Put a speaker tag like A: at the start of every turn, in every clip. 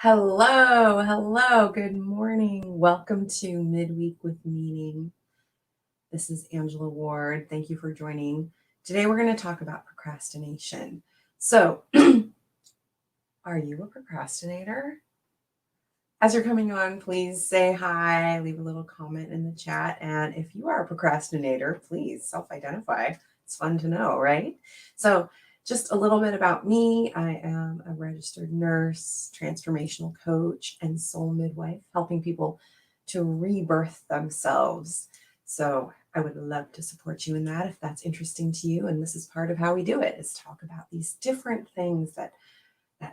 A: Hello, good morning. Welcome to Midweek with Meaning. This is Angela Ward. Thank you for joining. Today we're going to talk about procrastination. So, are you a procrastinator? As you're coming on, please say hi, leave a little comment in the chat. And if you are a procrastinator, please self-identify. It's fun to know, right? So, just a little bit about me. I am a registered nurse, transformational coach, and soul midwife, helping people to rebirth themselves. So I would love to support you in that if that's interesting to you. And this is part of how we do it, is talk about these different things that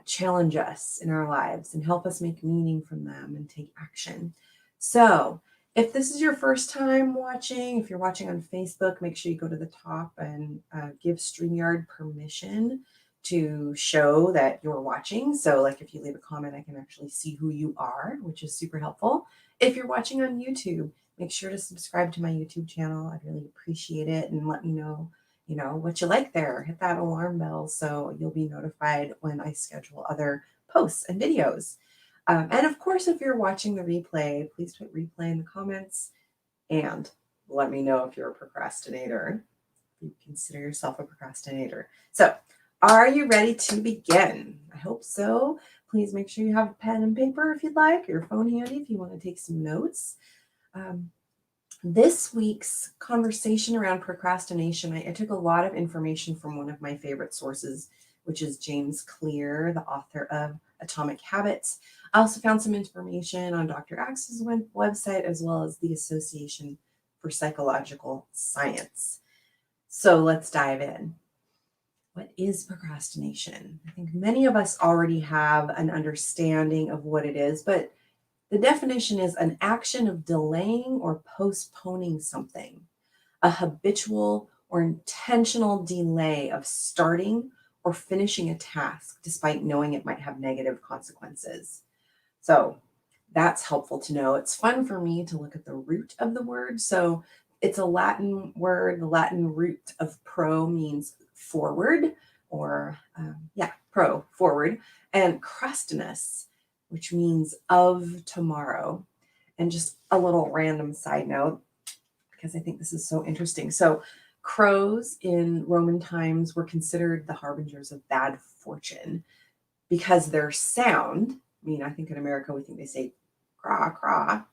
A: challenge us in our lives and help us make meaning from them and take action. So if this is your first time watching, if you're watching on Facebook, make sure you go to the top and give StreamYard permission to show that you're watching. So like if you leave a comment, I can actually see who you are, which is super helpful. If you're watching on YouTube, make sure to subscribe to my YouTube channel. I'd really appreciate it, and let me know what you like there. Hit that alarm bell so you'll be notified when I schedule other posts and videos. And of course, if you're watching the replay, please put replay in the comments and let me know if you're a procrastinator. You consider yourself a procrastinator. So, are you ready to begin? I hope so. Please make sure you have a pen and paper if you'd like, or your phone handy if you want to take some notes. This week's conversation around procrastination, I took a lot of information from one of my favorite sources, which is James Clear, the author of Atomic Habits. I also found some information on Dr. Axe's website, as well as the Association for Psychological Science. So let's dive in. What is procrastination? I think many of us already have an understanding of what it is, but the definition is an action of delaying or postponing something, a habitual or intentional delay of starting or finishing a task despite knowing it might have negative consequences. So that's helpful to know. It's fun for me to look at the root of the word. So it's a Latin word. The Latin root of pro means forward, or forward, and crastinus, which means of tomorrow. And just a little random side note, because I think this is so interesting. So crows in Roman times were considered the harbingers of bad fortune because their sound, I think in America we think they say craw, craw.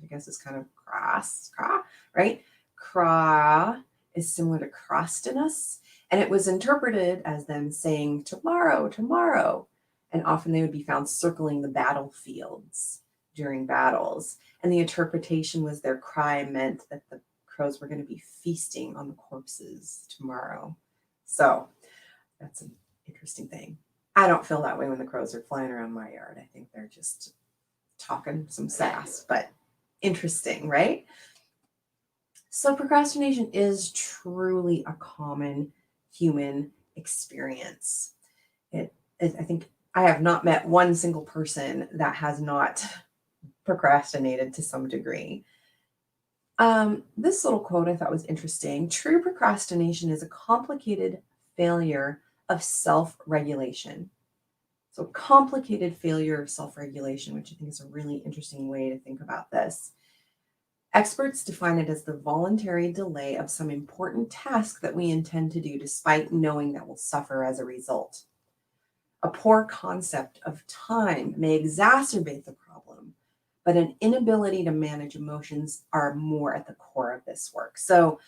A: I guess it's kind of crass, craw, right? Craw is similar to crastinus, and it was interpreted as them saying tomorrow, tomorrow. And often they would be found circling the battlefields during battles. And the interpretation was their cry meant that the crows were going to be feasting on the corpses tomorrow. So that's an interesting thing. I don't feel that way when the crows are flying around my yard. I think they're just talking some sass, but interesting, right? So procrastination is truly a common human experience. I think I have not met one single person that has not procrastinated to some degree. This little quote I thought was interesting. True procrastination is a complicated failure of self-regulation. So complicated failure of self-regulation, which I think is a really interesting way to think about this. Experts define it as the voluntary delay of some important task that we intend to do despite knowing that we'll suffer as a result. A poor concept of time may exacerbate the problem, but an inability to manage emotions are more at the core of this work. So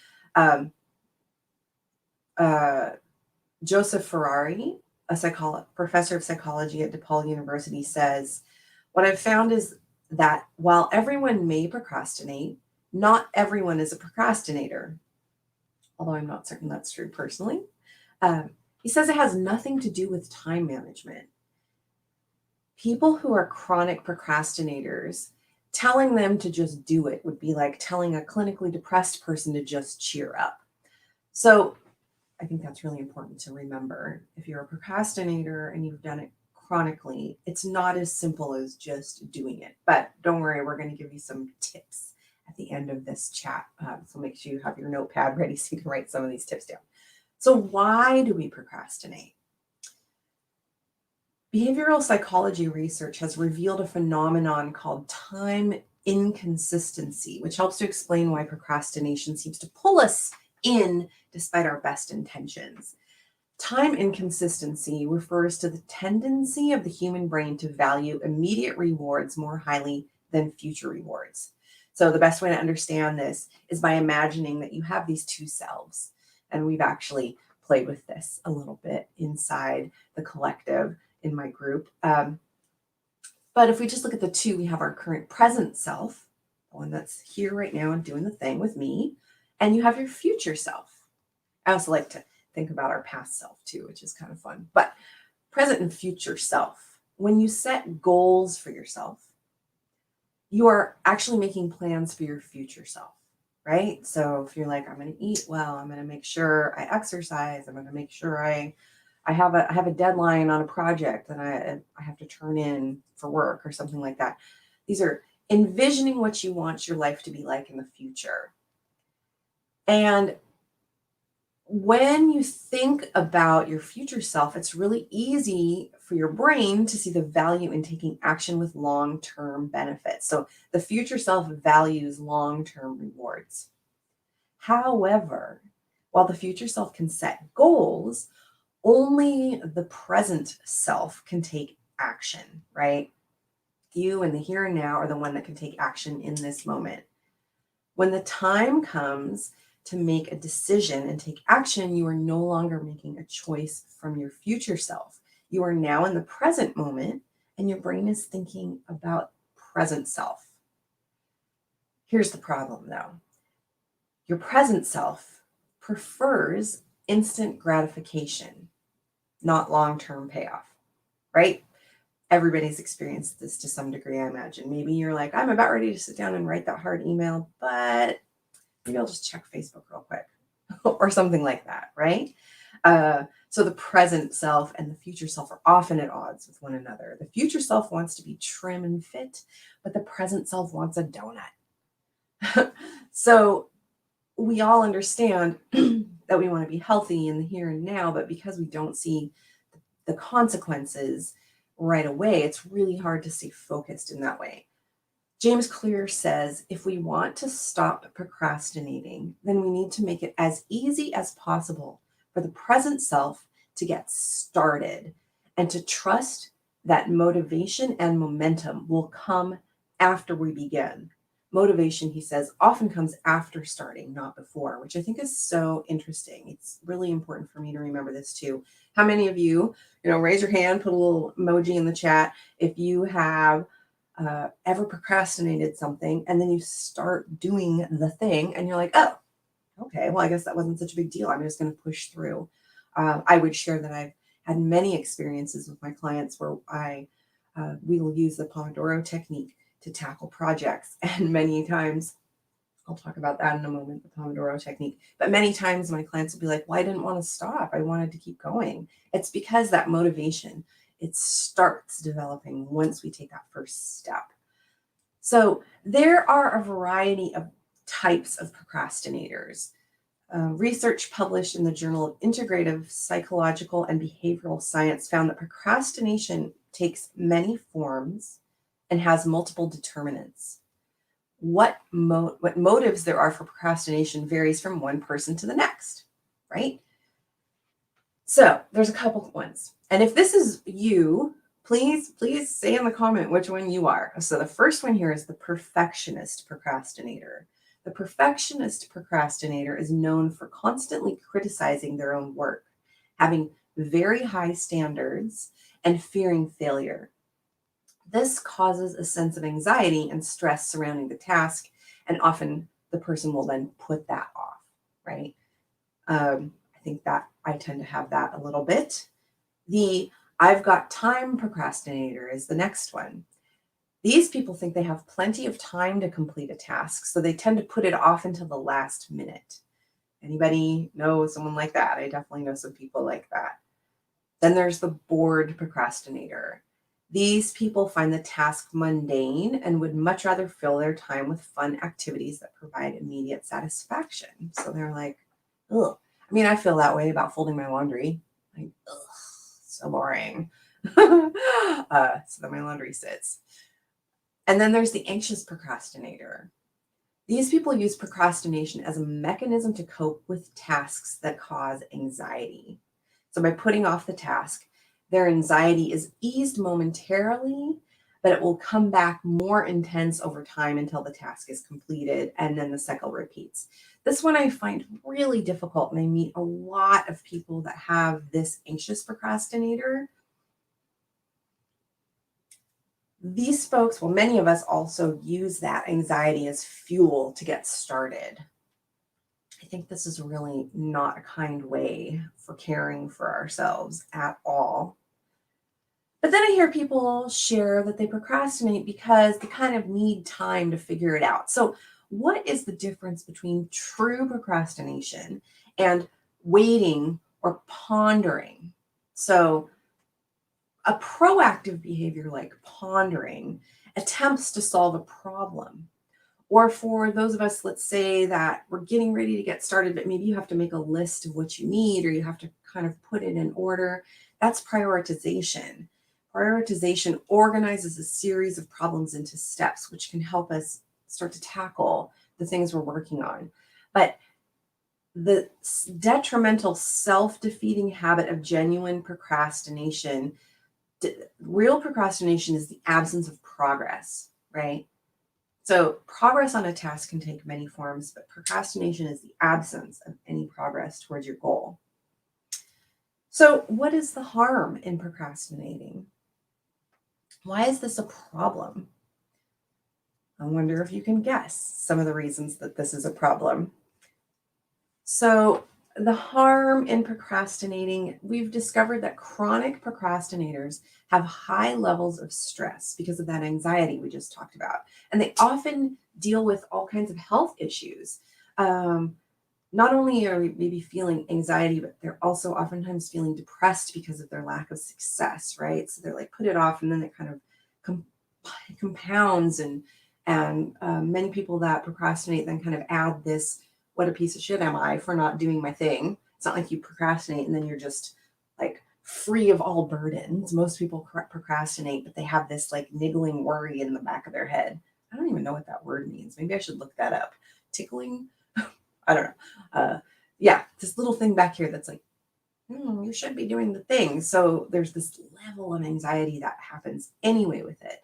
A: Joseph Ferrari, a professor of psychology at DePaul University, says, what I've found is that while everyone may procrastinate, not everyone is a procrastinator, although I'm not certain that's true personally. He says it has nothing to do with time management. People who are chronic procrastinators, telling them to just do it would be like telling a clinically depressed person to just cheer up. So I think that's really important to remember. If you're a procrastinator and you've done it chronically, it's not as simple as just doing it. But don't worry, we're going to give you some tips at the end of this chat. So make sure you have your notepad ready so you can write some of these tips down. So why do we procrastinate? Behavioral psychology research has revealed a phenomenon called time inconsistency, which helps to explain why procrastination seems to pull us in despite our best intentions. Time inconsistency refers to the tendency of the human brain to value immediate rewards more highly than future rewards. So, the best way to understand this is by imagining that you have these two selves. And we've actually played with this a little bit inside the collective in my group. But if we just look at the two, we have our current present self, the one that's here right now and doing the thing with me, and you have your future self. I also like to think about our past self too, which is kind of fun. But present and future self, when you set goals for yourself, you are actually making plans for your future self, right? So if you're like, I'm going to eat well, I'm going to make sure I exercise, I'm going to make sure I have a deadline on a project that I have to turn in for work or something like that. These are envisioning what you want your life to be like in the future. And when you think about your future self, it's really easy for your brain to see the value in taking action with long-term benefits. So the future self values long-term rewards. However, while the future self can set goals, only the present self can take action, right? You in the here and now are the one that can take action in this moment. When the time comes to make a decision and take action, you are no longer making a choice from your future self. You are now in the present moment, and your brain is thinking about present self. Here's the problem, though. Your present self prefers instant gratification, not long-term payoff, right? Everybody's experienced this to some degree, I imagine. Maybe you're like, I'm about ready to sit down and write that hard email, but maybe I'll just check Facebook real quick or something like that, right? So the present self and the future self are often at odds with one another. The future self wants to be trim and fit, but the present self wants a donut. So we all understand that we want to be healthy in the here and now, but because we don't see the consequences right away, it's really hard to stay focused in that way. James Clear says, if we want to stop procrastinating, then we need to make it as easy as possible for the present self to get started and to trust that motivation and momentum will come after we begin. Motivation, he says, often comes after starting, not before, which I think is so interesting. It's really important for me to remember this too. How many of you, raise your hand, put a little emoji in the chat if you have ever procrastinated something and then you start doing the thing and you're like, oh, okay, well, I guess that wasn't such a big deal. I'm just going to push through. I would share that I've had many experiences with my clients where we will use the Pomodoro technique to tackle projects. And many times, I'll talk about that in a moment, the Pomodoro technique. But many times my clients will be like, well, I didn't want to stop. I wanted to keep going. It's because that motivation, it starts developing once we take that first step. So there are a variety of types of procrastinators. Research published in the Journal of Integrative Psychological and Behavioral Science found that procrastination takes many forms and has multiple determinants. What motives there are for procrastination varies from one person to the next, right? So there's a couple of ones. And if this is you, please say in the comment which one you are. So the first one here is the perfectionist procrastinator. The perfectionist procrastinator is known for constantly criticizing their own work, having very high standards, and fearing failure. This causes a sense of anxiety and stress surrounding the task, and often the person will then put that off, right? I think that I tend to have that a little bit. The I've got time procrastinator is the next one. These people think they have plenty of time to complete a task, so they tend to put it off until the last minute. Anybody know someone like that? I definitely know some people like that. Then there's the bored procrastinator. These people find the task mundane and would much rather fill their time with fun activities that provide immediate satisfaction. So they're like, ugh. I mean, I feel that way about folding my laundry. Like, ugh, so boring. So that my laundry sits. And then there's the anxious procrastinator. These people use procrastination as a mechanism to cope with tasks that cause anxiety. So by putting off the task, their anxiety is eased momentarily, but it will come back more intense over time until the task is completed, and then the cycle repeats. This one I find really difficult, and I meet a lot of people that have this anxious procrastinator. These folks, well, many of us also use that anxiety as fuel to get started. I think this is really not a kind way for caring for ourselves at all. But then I hear people share that they procrastinate because they kind of need time to figure it out. So, what is the difference between true procrastination and waiting or pondering? So, a proactive behavior like pondering attempts to solve a problem. Or for those of us, let's say that we're getting ready to get started, but maybe you have to make a list of what you need or you have to kind of put it in order. That's prioritization. Prioritization organizes a series of problems into steps, which can help us start to tackle the things we're working on. But the detrimental self-defeating habit of genuine procrastination, real procrastination is the absence of progress, right? So progress on a task can take many forms, but procrastination is the absence of any progress towards your goal. So what is the harm in procrastinating? Why is this a problem? I wonder if you can guess some of the reasons that this is a problem. So the harm in procrastinating, we've discovered that chronic procrastinators have high levels of stress because of that anxiety we just talked about. And they often deal with all kinds of health issues. Um, Not only are we maybe feeling anxiety, but they're also oftentimes feeling depressed because of their lack of success, right? So they're like, put it off, and then it kind of com- compounds. And many people that procrastinate then kind of add this, what a piece of shit am I for not doing my thing. It's not like you procrastinate and then you're just like free of all burdens. Most people procrastinate, but they have this like niggling worry in the back of their head. I don't even know what that word means. Maybe I should look that up. Tickling? I don't know. Yeah, this little thing back here that's like, you should be doing the thing. So there's this level of anxiety that happens anyway with it.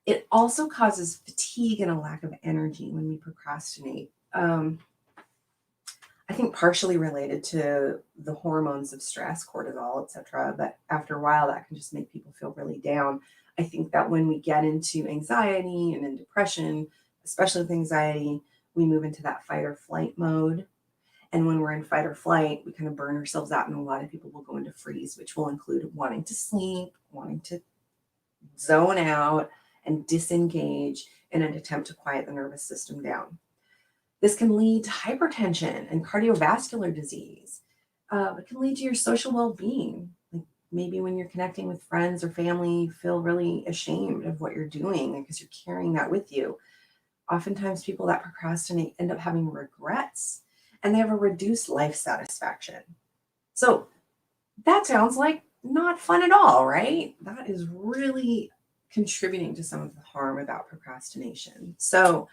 A: It also causes fatigue and a lack of energy when we procrastinate. I think partially related to the hormones of stress, cortisol, etc. But after a while, that can just make people feel really down. I think that when we get into anxiety and in depression, especially with anxiety, we move into that fight or flight mode. And when we're in fight or flight, we kind of burn ourselves out. And a lot of people will go into freeze, which will include wanting to sleep, wanting to zone out, and disengage in an attempt to quiet the nervous system down. This can lead to hypertension and cardiovascular disease. It can lead to your social well-being. Like maybe when you're connecting with friends or family, you feel really ashamed of what you're doing because you're carrying that with you. Oftentimes, people that procrastinate end up having regrets and they have a reduced life satisfaction. So that sounds like not fun at all, right? That is really contributing to some of the harm about procrastination. So,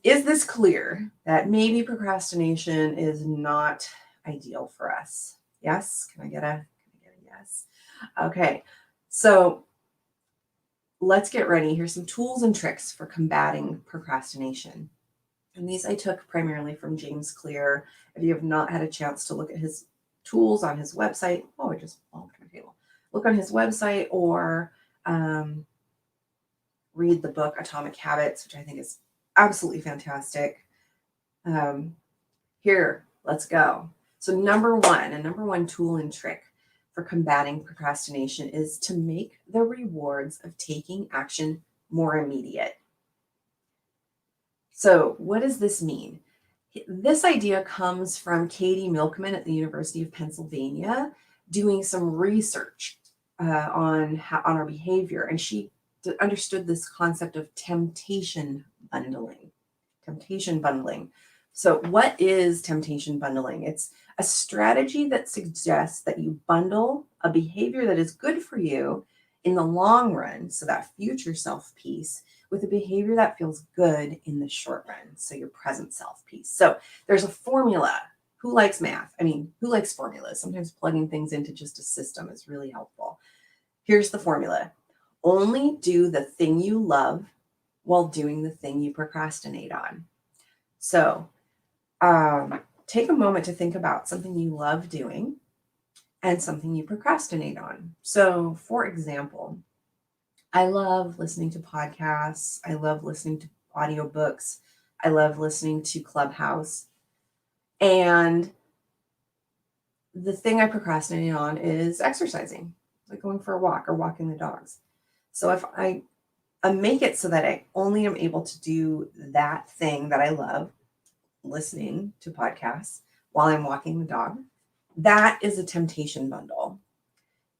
A: is this clear that maybe procrastination is not ideal for us? Yes? Can I get a yes? Okay. So, let's get ready. Here's some tools and tricks for combating procrastination. And these I took primarily from James Clear. If you have not had a chance to look at his tools on his website, oh, I just bumped my table. Look on his website or read the book Atomic Habits, which I think is absolutely fantastic. Here, let's go. So number one tool and trick for combating procrastination is to make the rewards of taking action more immediate. So what does this mean? This idea comes from Katie Milkman at the University of Pennsylvania doing some research on our behavior, and she understood this concept of temptation bundling. Temptation bundling. So, what is temptation bundling? It's a strategy that suggests that you bundle a behavior that is good for you in the long run, so that future self piece, with a behavior that feels good in the short run, so your present self piece. So, there's a formula. Who likes math? I mean, who likes formulas? Sometimes plugging things into just a system is really helpful. Here's the formula: only do the thing you love while doing the thing you procrastinate on. So, take a moment to think about something you love doing and something you procrastinate on. So, for example, I love listening to podcasts. I love listening to audiobooks. I love listening to Clubhouse. And the thing I procrastinate on is exercising, like going for a walk or walking the dogs. So if I make it so that I only am able to do that thing that I love, listening to podcasts while I'm walking the dog, that is a temptation bundle.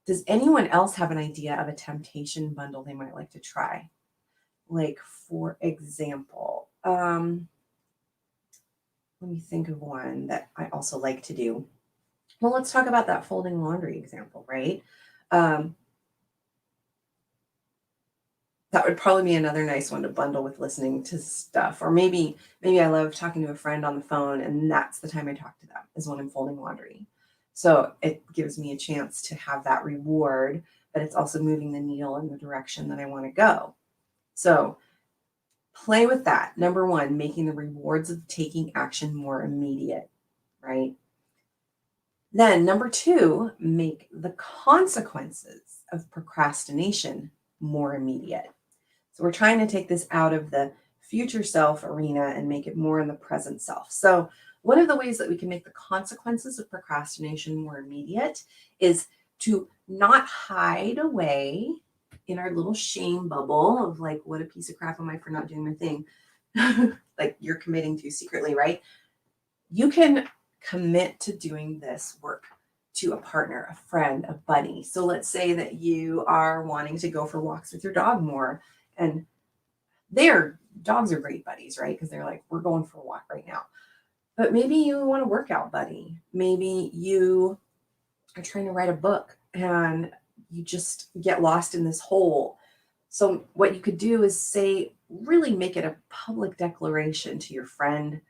A: Does anyone else have an idea of a temptation bundle they might like to try? Like, for example, let me think of one that I also like to do. Well, let's talk about that folding laundry example, right? Um, that would probably be another nice one to bundle with listening to stuff. Or maybe I love talking to a friend on the phone, and that's the time I talk to them, is when I'm folding laundry. So it gives me a chance to have that reward, but it's also moving the needle in the direction that I want to go. So play with that. Number one, making the rewards of taking action more immediate, right? Then number two, make the consequences of procrastination more immediate. So we're trying to take this out of the future self arena and make it more in the present self. So one of the ways that we can make the consequences of procrastination more immediate is to not hide away in our little shame bubble of like, what a piece of crap am I for not doing my thing? Like you're committing to secretly, right? You can commit to doing this work to a partner, a friend, a buddy. So let's say that you are wanting to go for walks with your dog more, and dogs are great buddies, right? Because they're like, we're going for a walk right now. But maybe you want a workout buddy. Maybe you are trying to write a book and you just get lost in this hole. So what you could do is say, really make it a public declaration to your friend,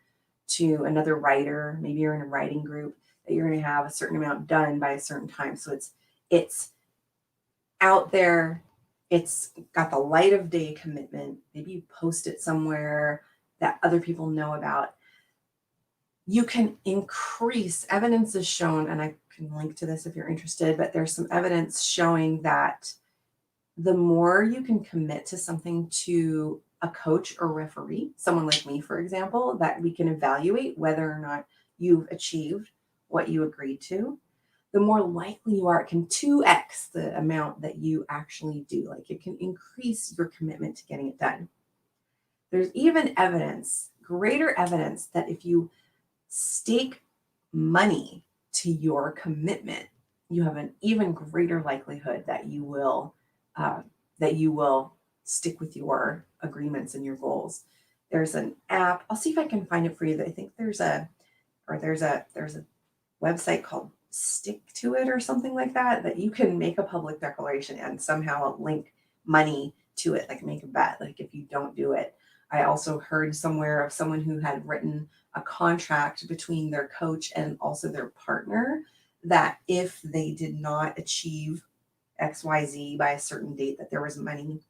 A: to another writer. Maybe you're in a writing group, that you're going to have a certain amount done by a certain time. So it's out there. It's got the light of day commitment. Maybe you post it somewhere that other people know about. You can increase, evidence is shown, and I can link to this if you're interested, but there's some evidence showing that the more you can commit to something to a coach or referee, someone like me, for example, that we can evaluate whether or not you've achieved what you agreed to, the more likely you are, it can 2x the amount that you actually do. Like it can increase your commitment to getting it done. There's even evidence, greater evidence, that if you stake money to your commitment, you have an even greater likelihood that you will stick with your agreements and your goals. There's an app. I'll see if I can find it for you. I think there's a website called Stick to It or something like that you can make a public declaration and somehow link money to it, like make a bet, like if you don't do it. I also heard somewhere of someone who had written a contract between their coach and also their partner that if they did not achieve XYZ by a certain date, that there was money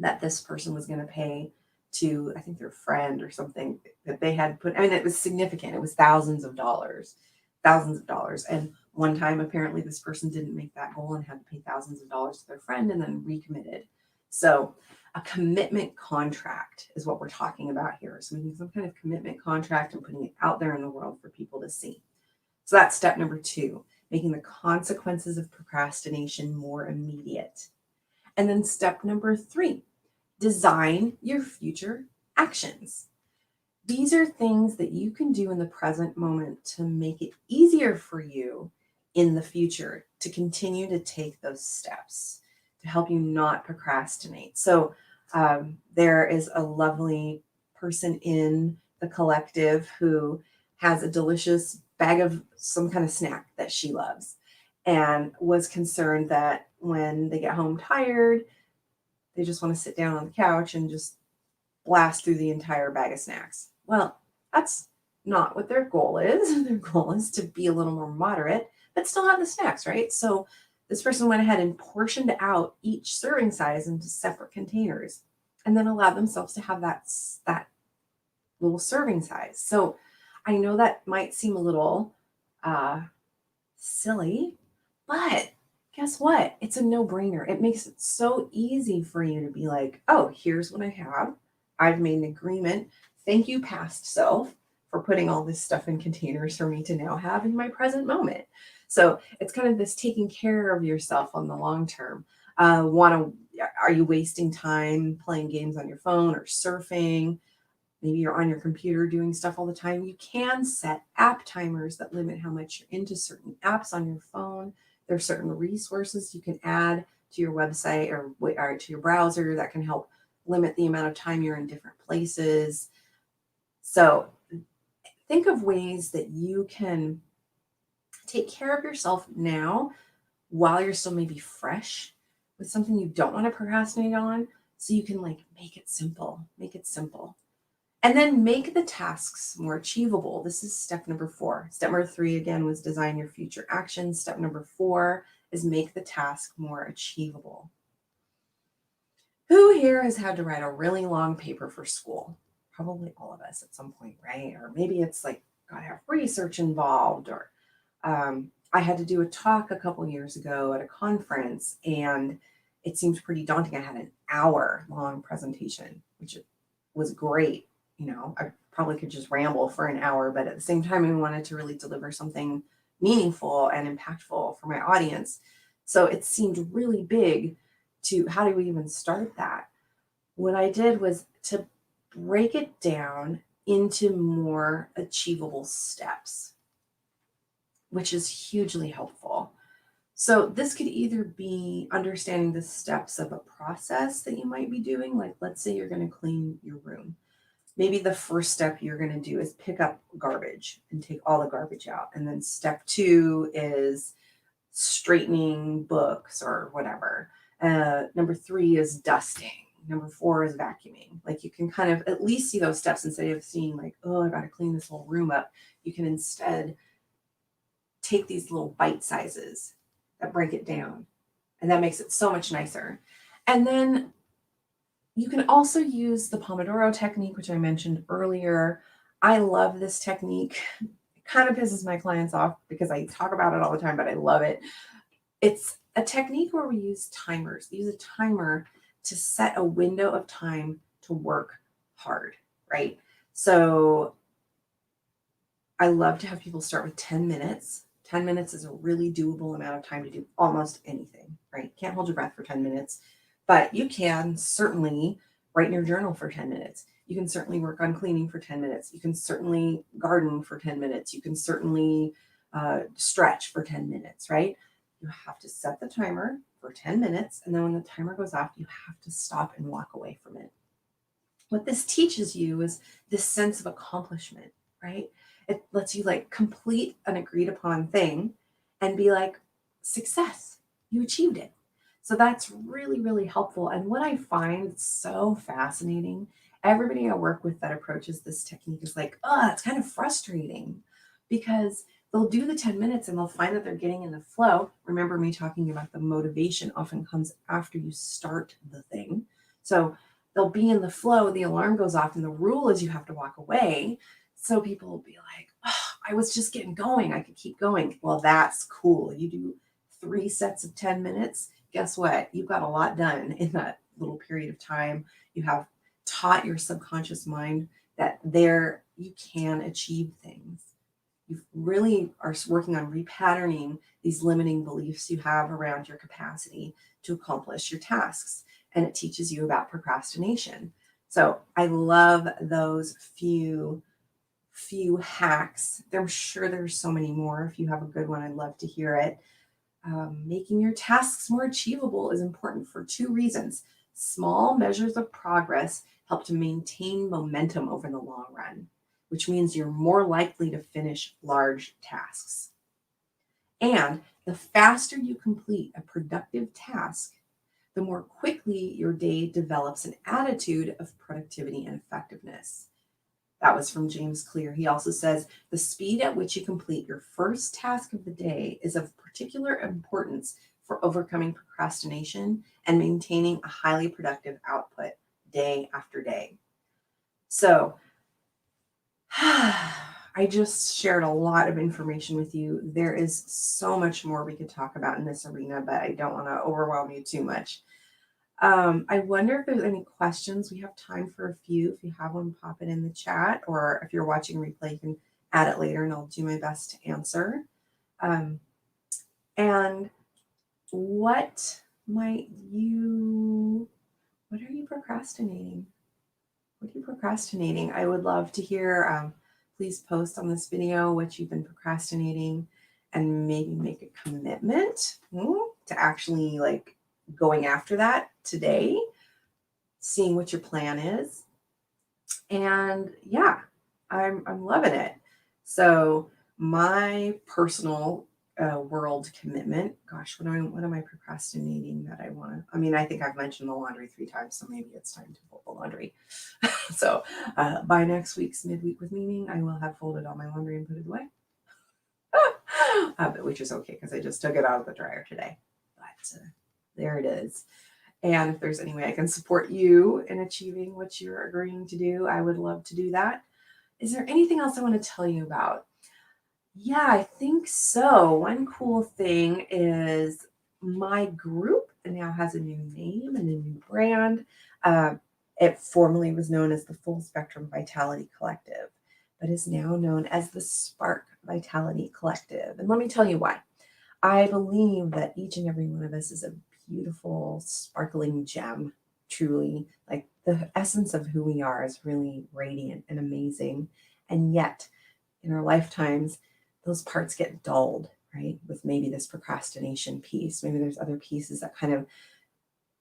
A: that this person was going to pay to, I think, their friend or something that they had put. I mean, it was significant. It was thousands of dollars. And one time, apparently, this person didn't make that goal and had to pay thousands of dollars to their friend and then recommitted. So a commitment contract is what we're talking about here. So we need some kind of commitment contract and putting it out there in the world for people to see. So that's step number two, making the consequences of procrastination more immediate. And then step number three, design your future actions. These are things that you can do in the present moment to make it easier for you in the future to continue to take those steps to help you not procrastinate. So there is a lovely person in the collective who has a delicious bag of some kind of snack that she loves and was concerned that when they get home tired, they just want to sit down on the couch and just blast through the entire bag of snacks. Well, that's not what their goal is. Their goal is to be a little more moderate, but still have the snacks, right? So this person went ahead and portioned out each serving size into separate containers and then allowed themselves to have that little serving size. So I know that might seem a little silly, but guess what? It's a no-brainer. It makes it so easy for you to be like, oh, here's what I have. I've made an agreement. Thank you, past self, for putting all this stuff in containers for me to now have in my present moment. So it's kind of this taking care of yourself on the long term. Are you wasting time playing games on your phone or surfing? Maybe you're on your computer doing stuff all the time. You can set app timers that limit how much you're into certain apps on your phone. There are certain resources you can add to your website or to your browser that can help limit the amount of time you're in different places. So think of ways that you can take care of yourself now while you're still maybe fresh with something you don't want to procrastinate on, so you can make it simple. And then make the tasks more achievable. This is step number 4. Step number 3, again, was design your future actions. Step number 4 is make the task more achievable. Who here has had to write a really long paper for school? Probably all of us at some point, right? Or maybe it's got to have research involved. Or I had to do a talk a couple years ago at a conference, and it seemed pretty daunting. I had an hour-long presentation, which was great. I probably could just ramble for an hour, but at the same time, I wanted to really deliver something meaningful and impactful for my audience. So it seemed really big to how do we even start that? What I did was to break it down into more achievable steps, which is hugely helpful. So this could either be understanding the steps of a process that you might be doing. Like, let's say you're going to clean your room. Maybe the first step you're going to do is pick up garbage and take all the garbage out. And then step 2 is straightening books or whatever. Number 3 is dusting. Number 4 is vacuuming. You can kind of at least see those steps instead of seeing oh, I got to clean this whole room up. You can instead take these little bite sizes that break it down. And that makes it so much nicer. And then you can also use the Pomodoro technique, which I mentioned earlier. I love this technique. It kind of pisses my clients off because I talk about it all the time, but I love it. It's a technique where we use timers. We use a timer to set a window of time to work hard, right? So I love to have people start with 10 minutes. 10 minutes is a really doable amount of time to do almost anything, right? Can't hold your breath for 10 minutes, but you can certainly write in your journal for 10 minutes. You can certainly work on cleaning for 10 minutes. You can certainly garden for 10 minutes. You can certainly stretch for 10 minutes, right? You have to set the timer for 10 minutes. And then when the timer goes off, you have to stop and walk away from it. What this teaches you is this sense of accomplishment, right? It lets you complete an agreed upon thing and be success, you achieved it. So that's really, really helpful. And what I find so fascinating, everybody I work with that approaches this technique is it's kind of frustrating because they'll do the 10 minutes and they'll find that they're getting in the flow. Remember me talking about the motivation often comes after you start the thing. So they'll be in the flow, the alarm goes off, and the rule is you have to walk away. So people will be like, oh, I was just getting going. I could keep going. Well, that's cool. You do 3 sets of 10 minutes. Guess what? You've got a lot done in that little period of time. You have taught your subconscious mind that you can achieve things. You really are working on repatterning these limiting beliefs you have around your capacity to accomplish your tasks. And it teaches you about procrastination. So I love those few hacks. I'm sure there's so many more. If you have a good one, I'd love to hear it. Making your tasks more achievable is important for 2 reasons. Small measures of progress help to maintain momentum over the long run. which means you're more likely to finish large tasks. And the faster you complete a productive task, the more quickly your day develops an attitude of productivity and effectiveness. That was from James Clear. He also says the speed at which you complete your first task of the day is of particular importance for overcoming procrastination and maintaining a highly productive output day after day. So, I just shared a lot of information with you. There is so much more we could talk about in this arena, but I don't want to overwhelm you too much. I wonder if there's any questions. We have time for a few. If you have one, pop it in the chat, or if you're watching replay, you can add it later and I'll do my best to answer. And what are you procrastinating? What are you procrastinating? I would love to hear. Please post on this video what you've been procrastinating and maybe make a commitment to actually like going after that today, seeing what your plan is. And yeah, I'm loving it. So my personal world commitment, gosh, what am I procrastinating that I want to, I think I've mentioned the laundry 3 times, so maybe it's time to fold the laundry. So by next week's midweek with meaning, I will have folded all my laundry and put it away. Which is okay because I just took it out of the dryer today. But there it is. And if there's any way I can support you in achieving what you're agreeing to do, I would love to do that. Is there anything else I want to tell you about? Yeah, I think so. One cool thing is my group now has a new name and a new brand. It formerly was known as the Full Spectrum Vitality Collective, but is now known as the Spark Vitality Collective. And let me tell you why. I believe that each and every one of us is a beautiful, sparkling gem, truly. Like the essence of who we are is really radiant and amazing. And yet, in our lifetimes, those parts get dulled, right? With maybe this procrastination piece. Maybe there's other pieces that kind of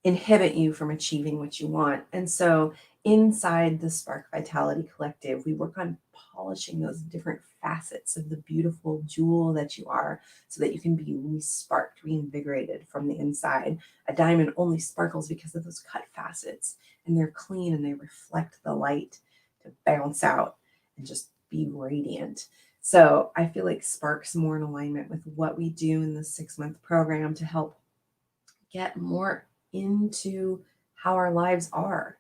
A: inhibit you from achieving what you want. And so inside the Spark Vitality Collective, we work on polishing those different facets of the beautiful jewel that you are so that you can be re-sparked, reinvigorated from the inside. A diamond only sparkles because of those cut facets, and they're clean and they reflect the light to bounce out and just be radiant. So I feel like Spark's more in alignment with what we do in the 6-month program to help get more into how our lives are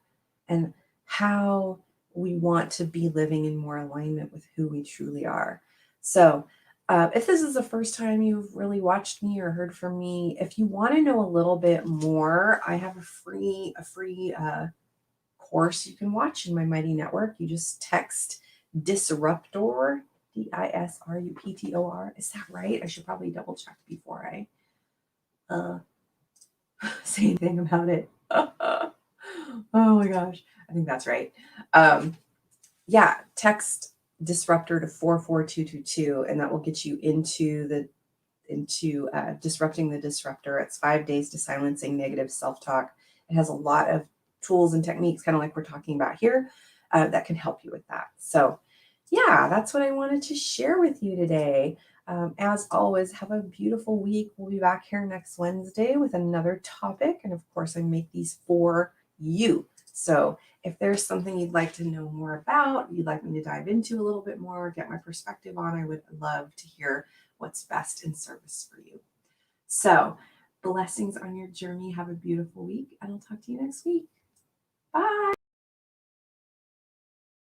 A: and how we want to be living in more alignment with who we truly are. So if this is the first time you've really watched me or heard from me, if you want to know a little bit more, I have a free course you can watch in my Mighty Network. You just text Disruptor, Disruptor. Is that right? I should probably double check before I say anything about it. Oh my gosh. I think that's right. Yeah, text Disruptor to 44222, and that will get you into disrupting the disruptor. It's 5 days to silencing negative self-talk. It has a lot of tools and techniques, kind of like we're talking about here, that can help you with that. So yeah, that's what I wanted to share with you today. As always, have a beautiful week. We'll be back here next Wednesday with another topic. And of course, I make these for you. So if there's something you'd like to know more about, you'd like me to dive into a little bit more, get my perspective on, I would love to hear what's best in service for you. So blessings on your journey. Have a beautiful week, and I'll talk to you next week. Bye.